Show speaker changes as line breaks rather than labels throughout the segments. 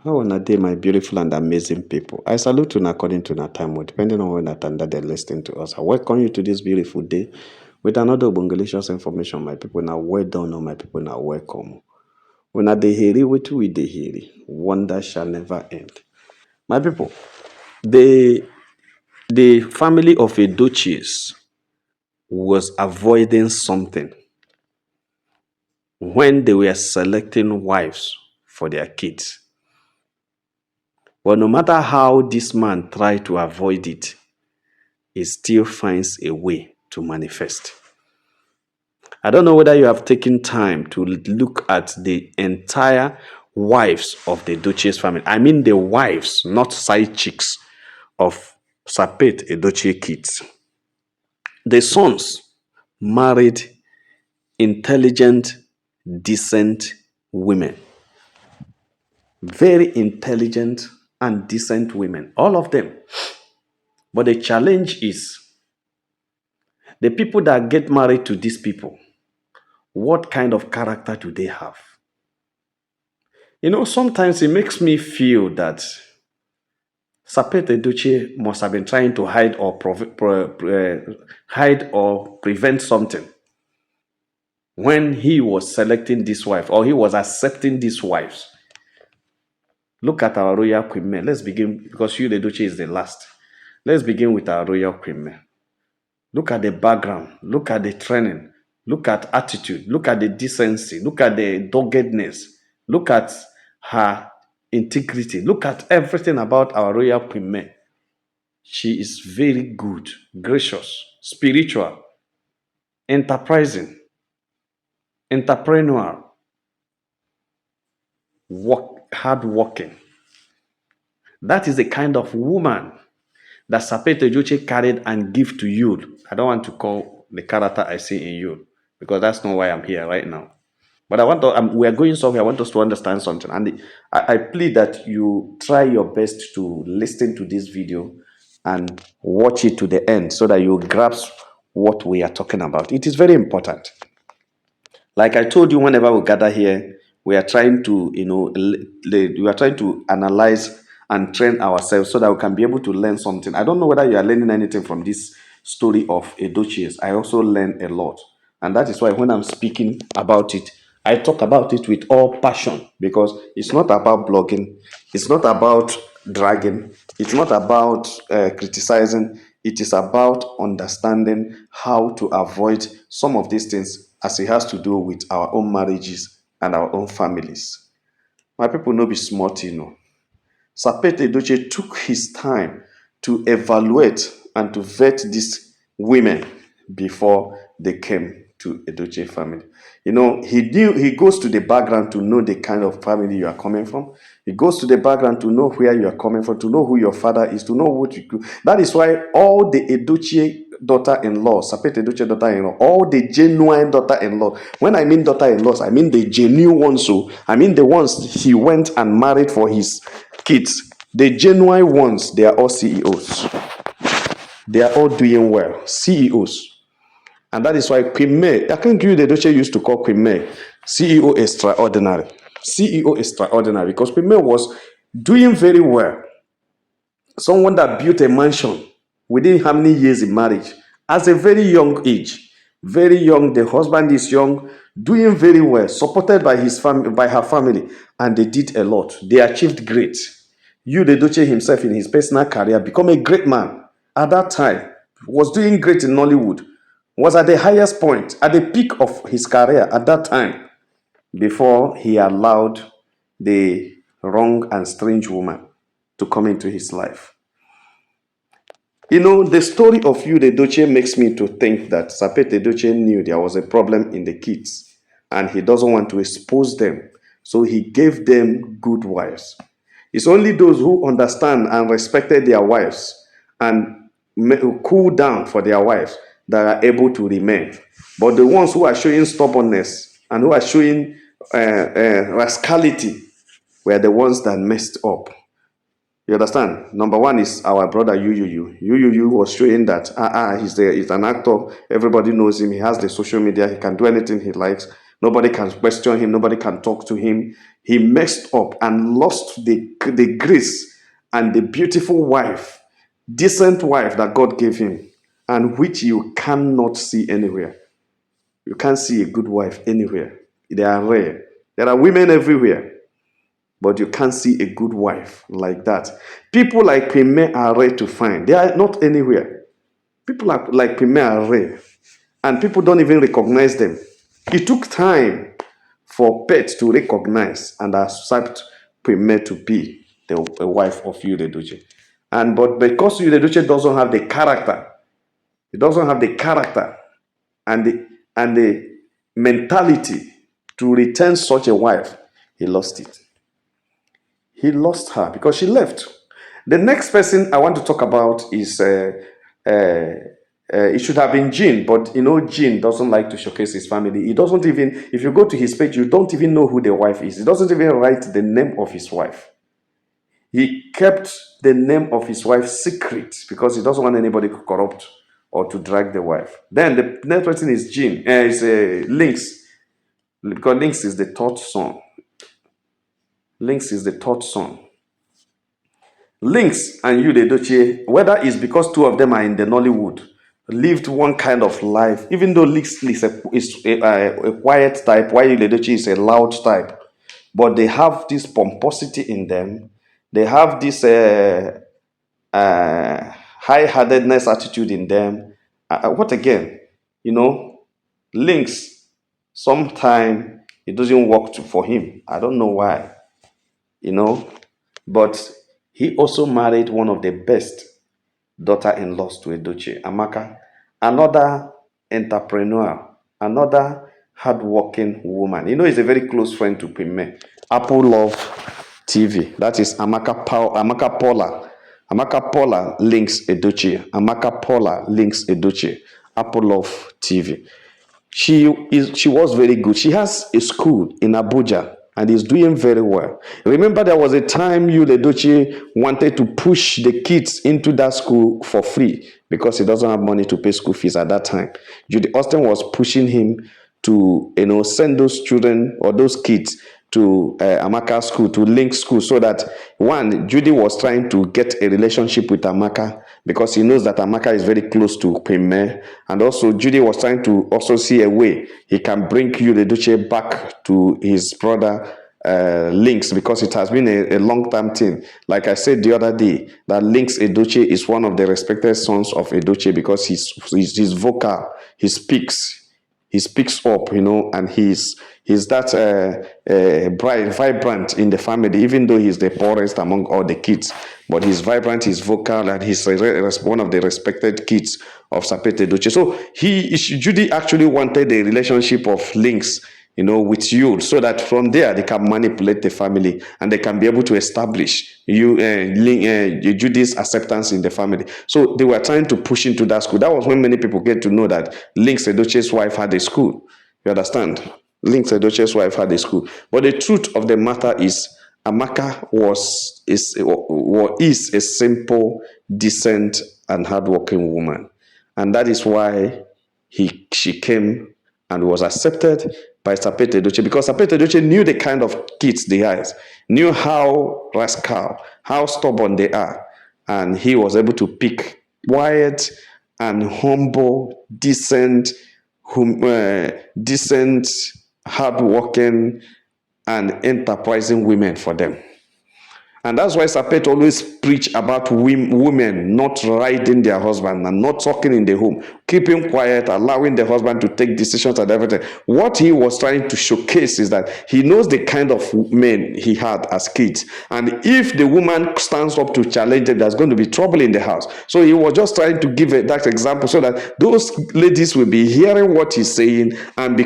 How on a day, my beautiful and amazing people? I salute you according to our time, depending on when that they're listening to us. I welcome you to this beautiful day with another Bongalicious information, my people. Now, well done, my people. Now, welcome. When I dey hear what we dey hear, wonder shall never end. My people, the family of Edochies was avoiding something when they were selecting wives for their kids. But no matter how this man tried to avoid it, he still finds a way to manifest. I don't know whether you have taken time to look at the entire wives of the Edochie's family. I mean the wives, not side chicks of Sapet Edochie kids. The sons married intelligent, decent women. Very intelligent and decent women. All of them. But the challenge is the people that get married to these people, what kind of character do they have? You know, sometimes it makes me feel that Sapet Educhie must have been trying to hide or prevent something when he was selecting this wife or he was accepting these wives. Look at our royal queen mare. Let's begin, because you, Educhie, is the last. Let's begin with our royal queen mare. Look at the background. Look at the training. Look at attitude. Look at the decency. Look at the doggedness. Look at her integrity. Look at everything about our royal queen mare. She is very good, gracious, spiritual, enterprising, entrepreneurial, hardworking. That is the kind of woman that Sapet Educhie carried and give to you. I don't want to call the character I see in you, because that's not why I'm here right now. But I want to, we are going somewhere. I want us to understand something. And I plead that you try your best to listen to this video and watch it to the end so that you grasp what we are talking about. It is very important. Like I told you, whenever we gather here, we are trying to, we are trying to analyze and train ourselves so that we can be able to learn something. I don't know whether you are learning anything from this story of Edochie. I also learn a lot. And that is why when I'm speaking about it, I talk about it with all passion, because it's not about blogging. It's not about dragging. It's not about criticizing. It is about understanding how to avoid some of these things as it has to do with our own marriages and our own families. My people no be smart, Sapet Educhie took his time to evaluate and to vet these women before they came to Educhie family. He goes to the background to know the kind of family you are coming from. He goes to the background to know where you are coming from, to know who your father is, to know what you do. That is why all the Educhie daughter-in-law, Sapet Educhie daughter-in-law, all the genuine daughter-in-law. When I mean daughter-in-laws, I mean the genuine ones. So I mean the ones he went and married for his kids. The genuine ones, they are all CEOs. They are all doing well. CEOs. And that is why Queen May, I think you, the Edochie used to call Queen May CEO extraordinary. CEO extraordinary, because Queen May was doing very well. Someone that built a mansion within how many years in marriage? At a very young age. Very young. The husband is young, doing very well, supported by his family, by her family, and they did a lot. They achieved great. You, the Edochie himself, in his personal career, become a great man. At that time, was doing great in Nollywood, was at the highest point, at the peak of his career at that time, before he allowed the wrong and strange woman to come into his life. The story of you, the Edochie, makes me to think that Sapet Educhie knew there was a problem in the kids and he doesn't want to expose them. So he gave them good wives. It's only those who understand and respected their wives and cool down for their wives that are able to remain. But the ones who are showing stubbornness and who are showing rascality were the ones that messed up. You understand? Number one is our brother Yu. Yu was showing that he's an actor. Everybody knows him. He has the social media. He can do anything he likes. Nobody can question him. Nobody can talk to him. He messed up and lost the grace and the beautiful wife, decent wife that God gave him, and which you cannot see anywhere. You can't see a good wife anywhere. They are rare. There are women everywhere, but you can't see a good wife like that. People like Pime are rare to find. They are not anywhere. People like Pime are rare, and people don't even recognize them. It took time for Pet to recognize and accept Pime to be the wife of Edochie. But because Edochie doesn't have the character, he doesn't have the character and the mentality to return such a wife, he lost it. He lost her because she left. The next person I want to talk about is it should have been Jean, but Jean doesn't like to showcase his family. He doesn't even, if you go to his page, you don't even know who the wife is. He doesn't even write the name of his wife. He kept the name of his wife secret because he doesn't want anybody to corrupt or to drag the wife. Then the next person is Jean, is Lynx, because Lynx is the third son. Lynx is the third son. Lynx and Edochie, whether it's because two of them are in the Nollywood, lived one kind of life, even though Lynx is a quiet type, while Edochie is a loud type. But they have this pomposity in them. They have this high-heartedness attitude in them. What again? Lynx, sometimes it doesn't work for him. I don't know why. But he also married one of the best daughter-in-laws to Educhie, Amaka, another entrepreneur, another hardworking woman. He's a very close friend to Pime. Apple Love TV. That is Amaka Paula. Amaka Paula links Educhie. Amaka Paula links Educhie. Apple Love TV. She was very good. She has a school in Abuja and is doing very well. Remember, there was a time Educhie wanted to push the kids into that school for free because he doesn't have money to pay school fees at that time. Judy Austin was pushing him to send those children or those kids to Amaka school, to Link school, so that one, Judy was trying to get a relationship with Amaka because he knows that Amaka is very close to Pime, and also Judy was trying to also see a way he can bring Educhie back to his brother Links, because it has been a long-term thing. Like I said the other day, that Links Educhie is one of the respected sons of Educhie because he's vocal, he speaks up, and he's that bright, vibrant in the family, even though he's the poorest among all the kids. But he's vibrant, he's vocal, and he's one of the respected kids of Sapete Edochie. So Judy actually wanted a relationship of links, with you, so that from there they can manipulate the family and they can be able to establish Judy's acceptance in the family. So they were trying to push into that school. That was when many people get to know that Links Edochie's wife had a school. You understand? Links Edochie's wife had a school. But the truth of the matter is, Amaka is a simple, decent, and hardworking woman, and that is why she came and was accepted by Sapete Edochie, because Sapete Edochie knew the kind of kids they had, knew how rascal, how stubborn they are, and he was able to pick quiet and humble, decent, hardworking, and enterprising women for them. And that's why Sapet always preach about women not riding their husband and not talking in the home, keeping quiet, allowing the husband to take decisions and everything. What he was trying to showcase is that he knows the kind of men he had as kids. And if the woman stands up to challenge them, there's going to be trouble in the house. So he was just trying to give that example so that those ladies will be hearing what he's saying and be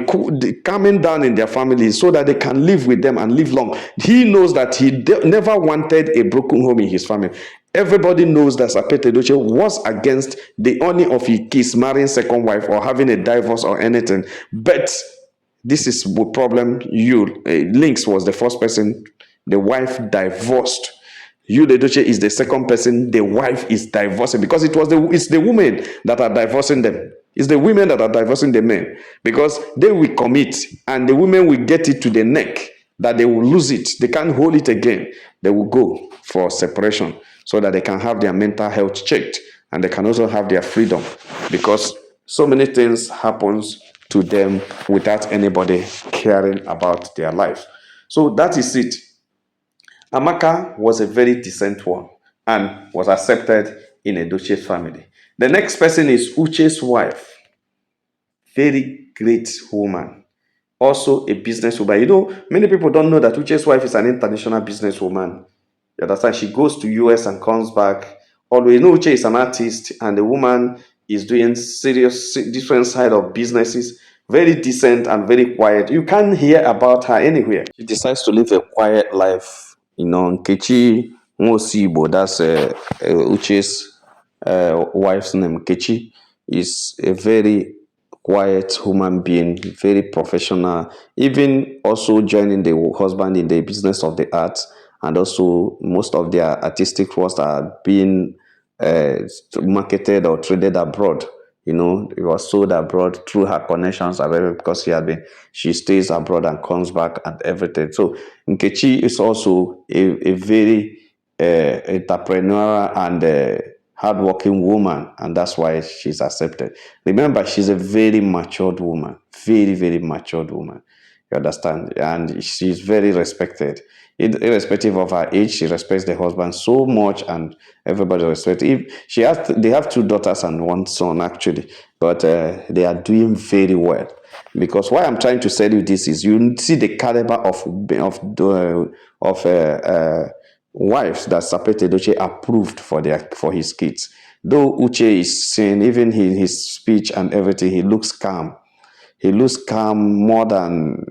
calming down in their families so that they can live with them and live long. He knows that he never wanted a broken home in his family. Everybody knows that Sapete Edochie was against the honor of his marrying second wife or having a divorce or anything. But this is the problem. Links was the first person the wife divorced. Edochie is the second person the wife is divorcing, because it's the women that are divorcing them. It's the women that are divorcing the men because they will commit and the women will get it to the neck that they will lose it. They can't hold it again. They will go for separation so that they can have their mental health checked and they can also have their freedom because so many things happens to them without anybody caring about their life. So that is it. Amaka was a very decent one and was accepted in Edochie's family. The next person is Uche's wife, very great woman, also a businesswoman. You know, many people don't know that Uche's wife is an international businesswoman. You understand? She goes to US and comes back. Although you know Uche is an artist and the woman is doing serious different side of businesses, very decent and very quiet. You can't hear about her anywhere. She decides to live a quiet life. You know, Nkechi Nwosibo, that's Uche's wife's name. Nkechi is a very quiet human being, very professional, even also joining the husband in the business of the arts, and also most of their artistic works are being marketed or traded abroad. You know, it was sold abroad through her connections because she stays abroad and comes back and everything. So Nkechi is also a very entrepreneurial and hardworking woman, and that's why she's accepted. Remember, she's a very matured woman, very, very matured woman. You understand? And she's very respected. Irrespective of her age, she respects the husband so much, and everybody respects. They have two daughters and one son actually, but they are doing very well. Because why I'm trying to tell you this is you see the caliber of wives that Sapete Edochie approved for his kids. Though Uche is saying, even in his speech and everything, he looks calm. He looks calm more than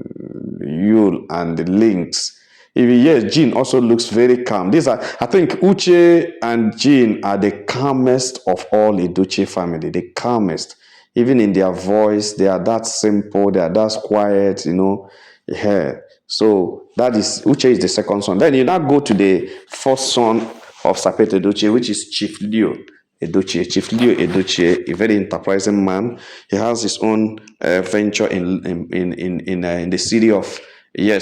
Yul and the Lynx. Even yes, Jean also looks very calm. I think Uche and Jean are the calmest of all Educhie family, the calmest. Even in their voice, they are that simple, they are that quiet, you know. Yeah. So that is Uche is the second son. Then you now go to the first son of Sapete Edochie, which is Chief Leo Edochie. Chief Leo Edochie, a very enterprising man. He has his own venture in the city of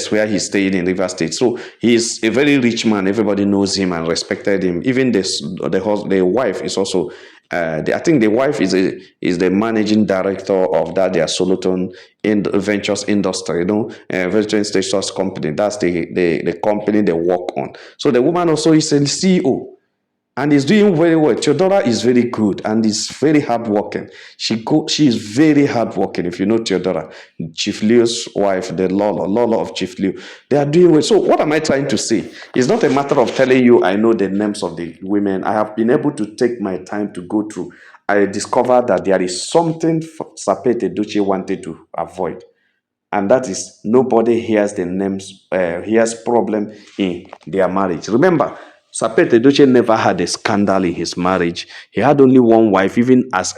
where he stayed in River State. So he is a very rich man. Everybody knows him and respected him. Even the wife is also. I think the wife is the managing director of their Soloton in the ventures industry, you know, venture stations company. That's the company they work on. So the woman also is a CEO. And is doing very well. Theodora is very good and is very hardworking. She is very hardworking. If you know Theodora, Chief Leo's wife, the Lola of Chief Leo, they are doing well. So what am I trying to say? It's not a matter of telling you I know the names of the women. I have been able to take my time to go through. I discovered that there is something Sapete Edochie wanted to avoid. And that is nobody hears the names, hears problem in their marriage. Remember, Sapete Edochie never had a scandal in his marriage. He had only one wife, even as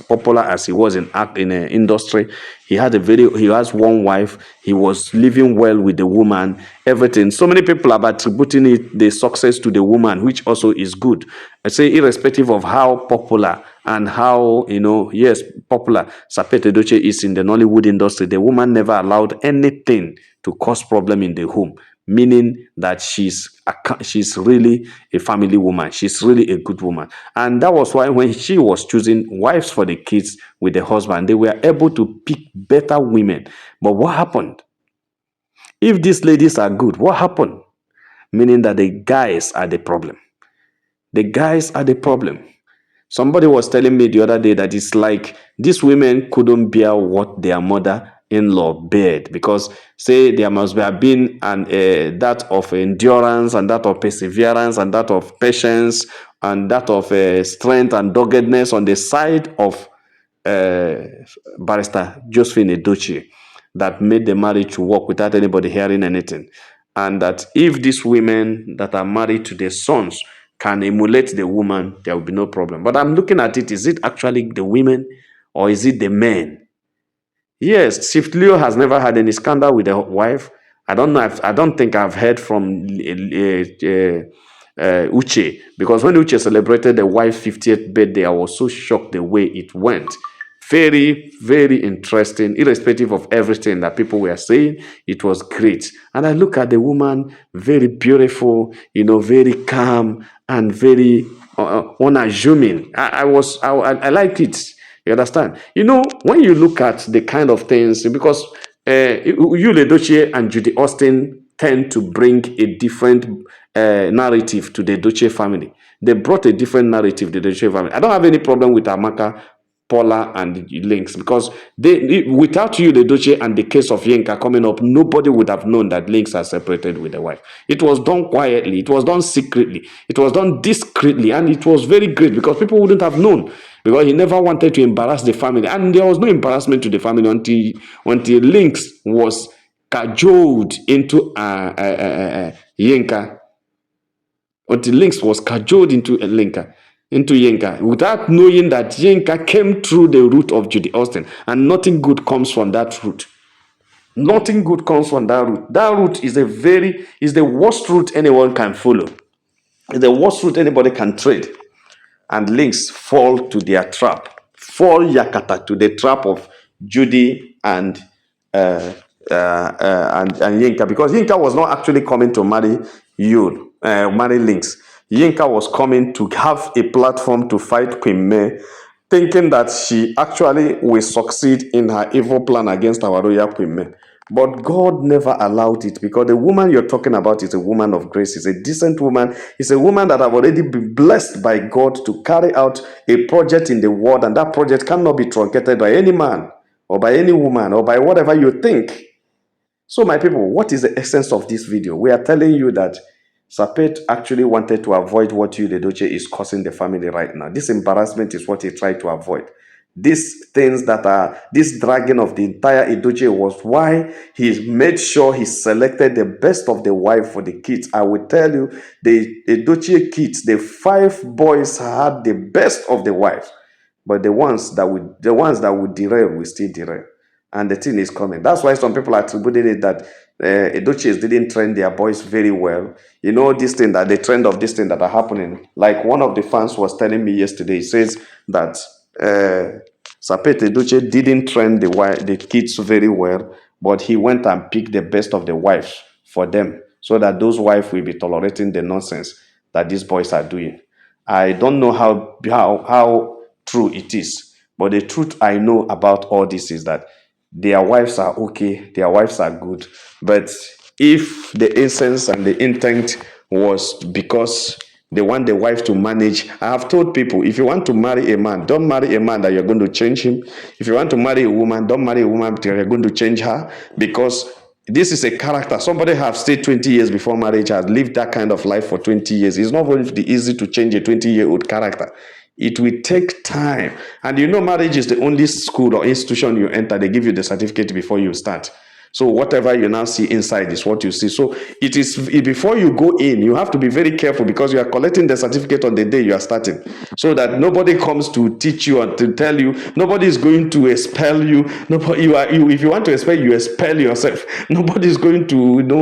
popular as he was in the industry. He has one wife. He was living well with the woman. Everything. So many people are attributing the success to the woman, which also is good. I say, irrespective of how popular and how popular Sapete Edochie is in the Nollywood industry, the woman never allowed anything to cause problem in the home. Meaning that she's really a family woman. She's really a good woman. And that was why when she was choosing wives for the kids with the husband, they were able to pick better women. But what happened? If these ladies are good, what happened? Meaning that the guys are the problem. The guys are the problem. Somebody was telling me the other day that it's like these women couldn't bear what their mother-in-law bared, because say there must have been that of endurance and that of perseverance and that of patience and that of strength and doggedness on the side of Barrister Josephine Educhie that made the marriage work without anybody hearing anything. And that if these women that are married to their sons can emulate the woman, there will be no problem. But I'm looking at it, is it actually the women or is it the men? Yes, Chief Leo has never had any scandal with the wife. I don't know. I don't think I've heard from Uche, because when Uche celebrated the wife's 50th birthday, I was so shocked the way it went. Very, very interesting, irrespective of everything that people were saying. It was great. And I look at the woman, very beautiful, very calm and very unassuming. I like it. You understand? When you look at the kind of things, because you, Edochie and Judy Austin tend to bring a different narrative to the Edochie family. They brought a different narrative to the Edochie family. I don't have any problem with Amaka, Paula, and Links, because without you, the Edochie, and the case of Yinka coming up, nobody would have known that Links are separated with the wife. It was done quietly, it was done secretly, it was done discreetly, and it was very great because people wouldn't have known, because he never wanted to embarrass the family, and there was no embarrassment to the family until Links was cajoled into Yinka, until Links was cajoled into Yinka, without knowing that Yinka came through the route of Judy Austin, and nothing good comes from that route. Nothing good comes from that route. That route is the worst route anyone can follow. It's the worst route anybody can trade. And Links fall to their trap, fall yakata to the trap of Judy and Yinka, because Yinka was not actually coming to marry Links. Yinka was coming to have a platform to fight Queen May, thinking that she actually will succeed in her evil plan against our royal Queen May. But God never allowed it, because the woman you're talking about is a woman of grace. Is a decent woman. Is a woman that have already been blessed by God to carry out a project in the world, and that project cannot be truncated by any man or by any woman or by whatever you think. So my people, what is the essence of this video? We are telling you that Sapet actually wanted to avoid what you, Edochie, is causing the family right now. This embarrassment is what he tried to avoid. These things this dragging of the entire Edochie was why he made sure he selected the best of the wife for the kids. I will tell you, the Edochie kids, the 5 boys had the best of the wives, but the ones that would derail will still derail. And the thing is coming. That's why some people attributed it that Educhies didn't train their boys very well. The trend of this thing that are happening. Like one of the fans was telling me yesterday, he says that Sapet Educhie didn't train the kids very well, but he went and picked the best of the wives for them, so that those wives will be tolerating the nonsense that these boys are doing. I don't know how true it is, but the truth I know about all this is that their wives are okay, their wives are good. But if the essence and the intent was because they want the wife to manage, I have told people, if you want to marry a man, don't marry a man that you're going to change him. If you want to marry a woman, don't marry a woman that you're going to change her, because this is a character. Somebody have stayed 20 years before marriage, has lived that kind of life for 20 years. It's not going to be easy to change a 20-year-old character. It will take time. And marriage is the only school or institution you enter. They give you the certificate before you start. So whatever you now see inside is what you see. So before you go in, you have to be very careful, because you are collecting the certificate on the day you are starting, so that nobody comes to teach you and to tell you. Nobody is going to expel you. If you want to expel, you expel yourself. Nobody is going to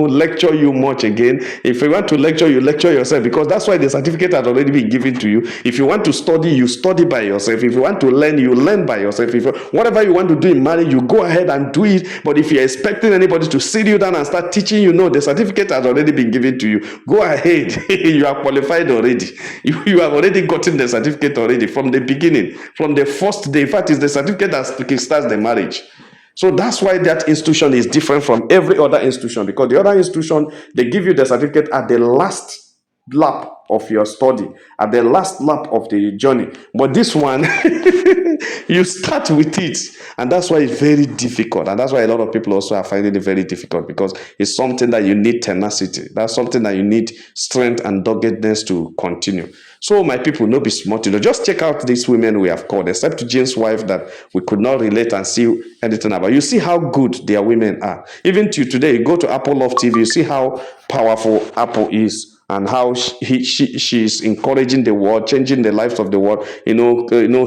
lecture you much again. If you want to lecture, you lecture yourself, because that's why the certificate has already been given to you. If you want to study, you study by yourself. If you want to learn, you learn by yourself. Whatever you want to do in marriage, you go ahead and do it. But if you expect anybody to sit you down and start teaching you, the certificate has already been given to you. Go ahead. You are qualified already. You have already gotten the certificate already from the beginning, from the first day. In fact, it's the certificate that starts the marriage. So that's why that institution is different from every other institution, because the other institution, they give you the certificate at the last lap of your study, at the last lap of the journey. But this one, you start with it, and that's why it's very difficult. And that's why a lot of people also are finding it very difficult, because it's something that you need tenacity. That's something that you need strength and doggedness to continue. So my people, no be smart, just check out these women we have called, except Jane's wife that we could not relate and see anything about. You see how good their women are. Even to today, you go to Apple Love TV, you see how powerful Apple is. and how she's encouraging the world, changing the lives of the world,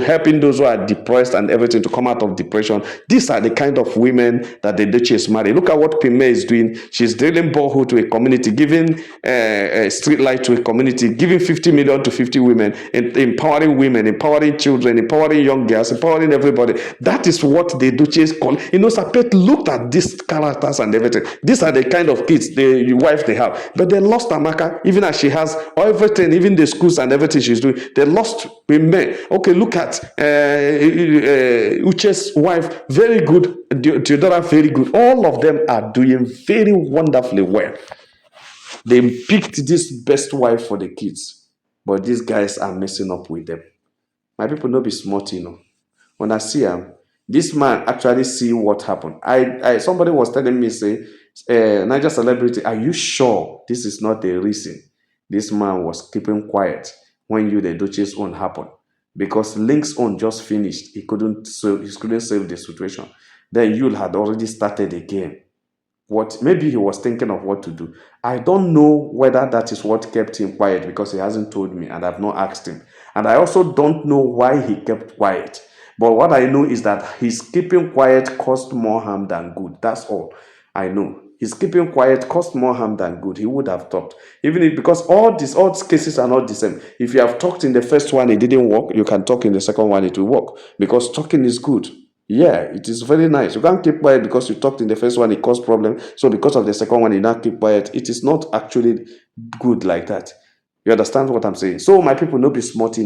helping those who are depressed and everything to come out of depression. These are the kind of women that the Educhie is married. Look at what Pime is doing. She's drilling borehole to a community, giving a street light to a community, giving 50 million to 50 women, and empowering women, empowering children, empowering young girls, empowering everybody. That is what the Educhie is called. Sapet looked at these characters and everything. These are the kind of kids, the wife they have. But they lost Amaka, even as she has everything, even the schools and everything she's doing. They lost women. Okay, look at Uche's wife, very good. Theodora, very good. All of them are doing very wonderfully well. They picked this best wife for the kids, but these guys are messing up with them. My people no be smart, When I see him, this man actually see what happened. I somebody was telling me, say, Niger celebrity, are you sure this is not the reason this man was keeping quiet when the Educhie's own happened? Because Link's own just finished. He couldn't save the situation. Then Yul had already started again. Maybe he was thinking of what to do. I don't know whether that is what kept him quiet, because he hasn't told me and I've not asked him. And I also don't know why he kept quiet. But what I know is that his keeping quiet caused more harm than good. That's all I know. His keeping quiet caused more harm than good. He would have talked. Because all these cases are not the same. If you have talked in the first one, it didn't work, you can talk in the second one, it will work. Because talking is good. Yeah, it is very nice. You can't keep quiet because you talked in the first one, it caused problem. So because of the second one, you now keep quiet. It is not actually good like that. You understand what I'm saying? So my people, no be smart,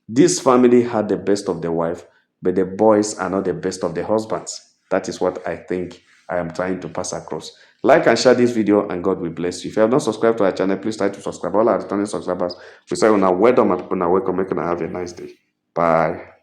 This family had the best of the wife, but the boys are not the best of the husbands. That is what I think I am trying to pass across. Like and share this video, and God will bless you. If you have not subscribed to our channel, please try to subscribe. All our returning subscribers, we say, well done, my people, now welcome, make have a nice day. Bye.